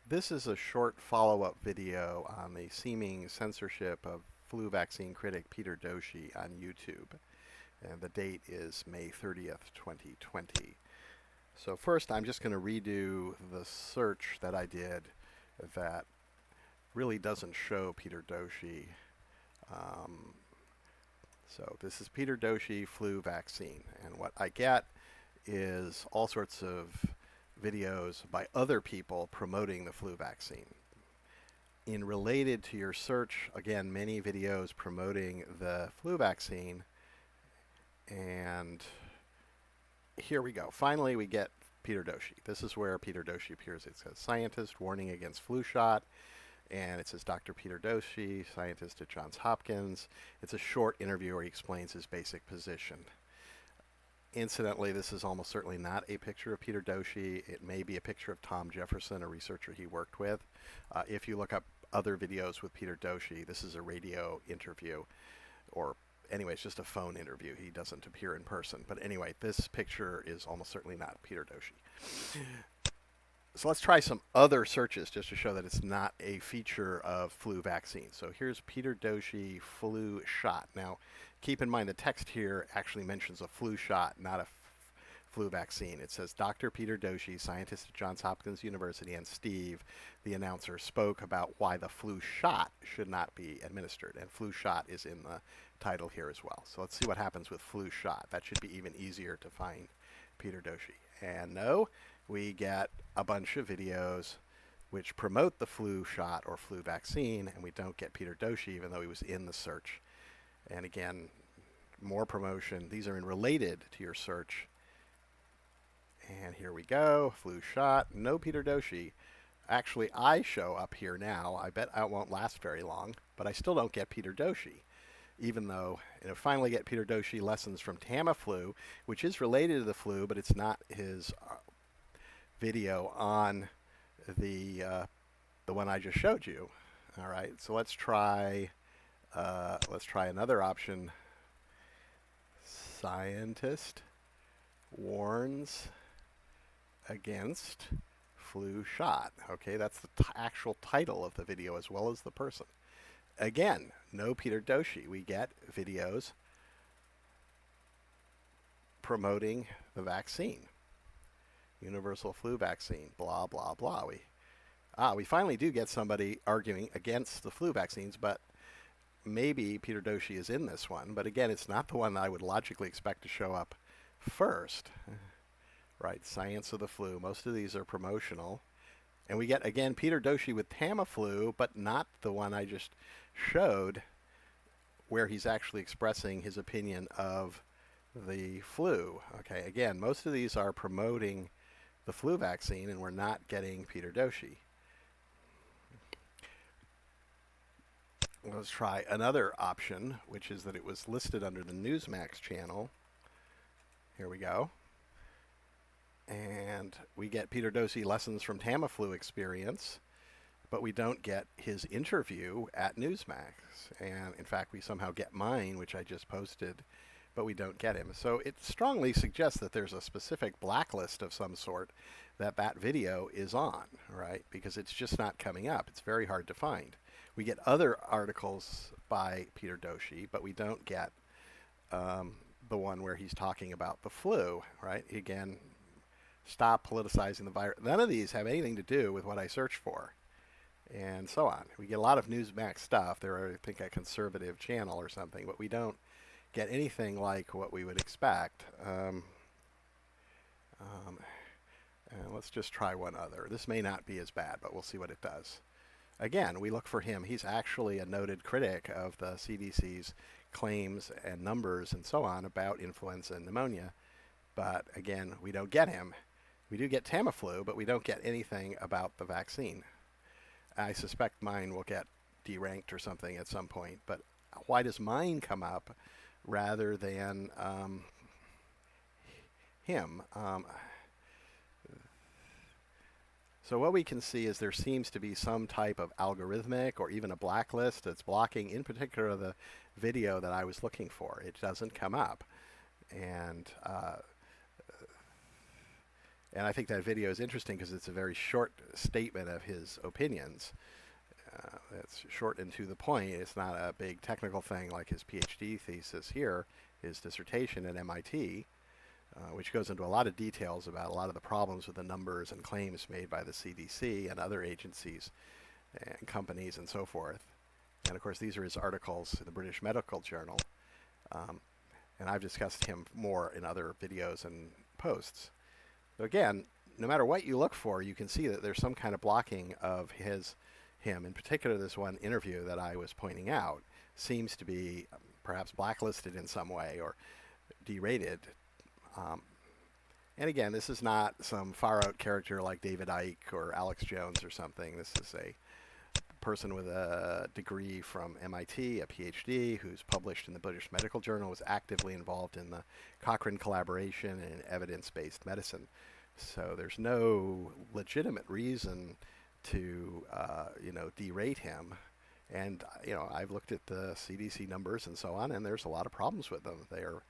This is a short follow-up video on the seeming censorship of flu vaccine critic Peter Doshi on YouTube. And the date is May 30th, 2020. So first, I'm just going to redo the search that I did that really doesn't show Peter Doshi. Um, so this is Peter Doshi flu vaccine. And what I get is all sorts of videos by other people promoting the flu vaccine. In related to your search, again, many videos promoting the flu vaccine. And here we go. Finally, we get Peter Doshi. This is where Peter Doshi appears. It says, scientist warning against flu shot. And it says Dr. Peter Doshi, scientist at Johns Hopkins. It's a short interview where he explains his basic position. Incidentally, this is almost certainly not a picture of Peter Doshi. It may be a picture of Tom Jefferson, a researcher he worked with. If you look up other videos with Peter Doshi, this is a radio interview, or anyway, it's just a phone interview. He doesn't appear in person. But anyway, this picture is almost certainly not Peter Doshi. So let's try some other searches just to show that it's not a feature of flu vaccine. So here's Peter Doshi flu shot. Now, keep in mind the text here actually mentions a flu shot, not a flu vaccine. It says Dr. Peter Doshi, scientist at Johns Hopkins University, and Steve, the announcer, spoke about why the flu shot should not be administered. And flu shot is in the title here as well. So let's see what happens with flu shot. That should be even easier to find Peter Doshi. And no, we get a bunch of videos which promote the flu shot or flu vaccine, and we don't get Peter Doshi even though he was in the search. And again, more promotion. These are in related to your search. And here we go, flu shot, no Peter Doshi. Actually, I show up here now. I bet I won't last very long, but I still don't get Peter Doshi. Even though, finally get Peter Doshi lessons from Tamiflu, which is related to the flu, but it's not his video on the one I just showed you. All right, so let's try another option. Scientist warns against flu shot. Okay, that's the actual title of the video as well as the person. Again, no Peter Doshi. We get videos promoting the vaccine. Universal flu vaccine, blah, blah, blah. We finally do get somebody arguing against the flu vaccines, but maybe Peter Doshi is in this one. But again, it's not the one that I would logically expect to show up first. Right, science of the flu. Most of these are promotional. And we get, again, Peter Doshi with Tamiflu, but not the one I just showed where he's actually expressing his opinion of the flu. Okay, again, most of these are promoting the flu vaccine, and we're not getting Peter Doshi. Let's try another option, which is that it was listed under the Newsmax channel. Here we go. And we get Peter Doshi lessons from Tamiflu experience, but we don't get his interview at Newsmax. And in fact, we somehow get mine, which I just posted, but we don't get him. So it strongly suggests that there's a specific blacklist of some sort that video is on, right? Because it's just not coming up. It's very hard to find. We get other articles by Peter Doshi, but we don't get the one where he's talking about the flu, right? Again, stop politicizing the virus. None of these have anything to do with what I searched for, and so on. We get a lot of Newsmax stuff. They're, I think, a conservative channel or something, but we don't get anything like what we would expect. And let's just try one other. This may not be as bad, but we'll see what it does. Again, we look for him. He's actually a noted critic of the CDC's claims and numbers and so on about influenza and pneumonia. But again, we don't get him. We do get Tamiflu, but we don't get anything about the vaccine. I suspect mine will get deranked or something at some point, but why does mine come up rather than him? So what we can see is there seems to be some type of algorithmic or even a blacklist that's blocking, in particular, the video that I was looking for. It doesn't come up. And And I think that video is interesting because it's a very short statement of his opinions. It's short and to the point. It's not a big technical thing like his Ph.D. thesis here, his dissertation at MIT, which goes into a lot of details about a lot of the problems with the numbers and claims made by the CDC and other agencies and companies and so forth. And of course, these are his articles in the British Medical Journal. And I've discussed him more in other videos and posts. So again, no matter what you look for, you can see that there's some kind of blocking of him. In particular, this one interview that I was pointing out seems to be perhaps blacklisted in some way or derated. And again, this is not some far-out character like David Icke or Alex Jones or something. This is a person with a degree from MIT, a PhD, who's published in the British Medical Journal, was actively involved in the Cochrane collaboration in evidence-based medicine. So there's no legitimate reason to, derate him. And, I've looked at the CDC numbers and so on, and there's a lot of problems with them. They are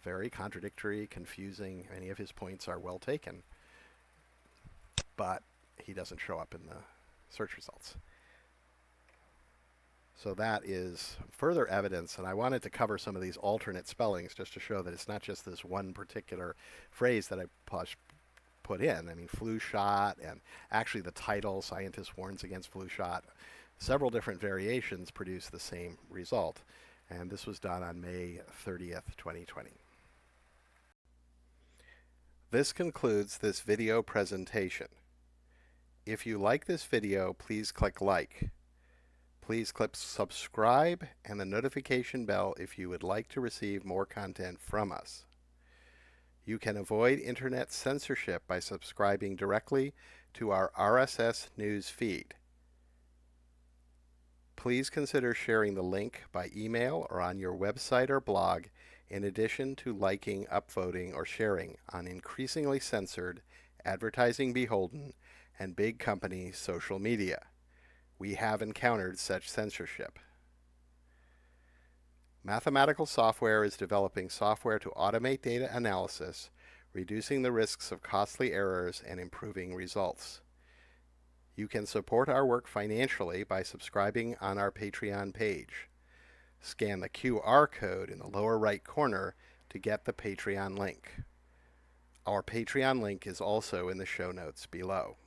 very contradictory, confusing. Many of his points are well taken, but he doesn't show up in the search results. So that is further evidence, and I wanted to cover some of these alternate spellings just to show that it's not just this one particular phrase that I put in. I mean, flu shot, and actually the title, Scientist Warns Against Flu Shot, several different variations produce the same result. And this was done on May 30th, 2020. This concludes this video presentation. If you like this video, please click like. Please click subscribe and the notification bell if you would like to receive more content from us. You can avoid internet censorship by subscribing directly to our RSS news feed. Please consider sharing the link by email or on your website or blog, in addition to liking, upvoting, or sharing on increasingly censored, advertising beholden, and big company social media. We have encountered such censorship. Mathematical Software is developing software to automate data analysis, reducing the risks of costly errors and improving results. You can support our work financially by subscribing on our Patreon page. Scan the QR code in the lower right corner to get the Patreon link. Our Patreon link is also in the show notes below.